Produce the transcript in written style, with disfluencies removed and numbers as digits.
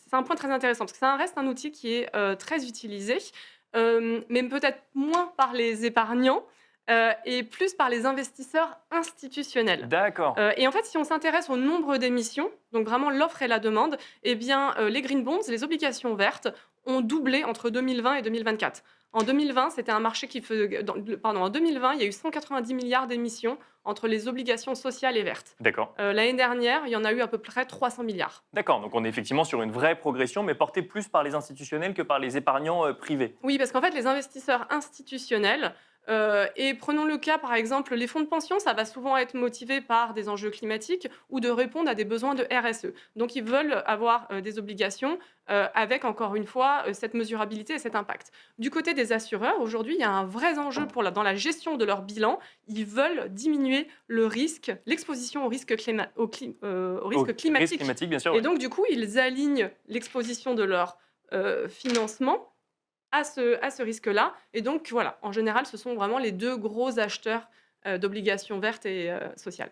c'est un point très intéressant parce que ça reste un outil qui est très utilisé, mais peut-être moins par les épargnants et plus par les investisseurs institutionnels. D'accord. Et en fait, si on s'intéresse au nombre d'émissions, donc vraiment l'offre et la demande, eh bien, les green bonds, les obligations vertes, ont doublé entre 2020 et 2024. En 2020, c'était un marché qui faisait, pardon, en 2020, il y a eu 190 milliards d'émissions entre les obligations sociales et vertes. D'accord. L'année dernière, il y en a eu à peu près 300 milliards. D'accord, donc on est effectivement sur une vraie progression, mais portée plus par les institutionnels que par les épargnants privés. Oui, parce qu'en fait, les investisseurs institutionnels, et prenons le cas, par exemple, les fonds de pension, ça va souvent être motivé par des enjeux climatiques ou de répondre à des besoins de RSE. Donc, ils veulent avoir des obligations avec, encore une fois, cette mesurabilité et cet impact. Du côté des assureurs, aujourd'hui, il y a un vrai enjeu dans la gestion de leur bilan. Ils veulent diminuer le risque, l'exposition au risque, au Au risque risque climatique. climatique, bien sûr, Et oui. donc, du coup, ils alignent l'exposition de leur financement à ce risque-là. Et donc, voilà, en général, ce sont vraiment les deux gros acheteurs d'obligations vertes et sociales.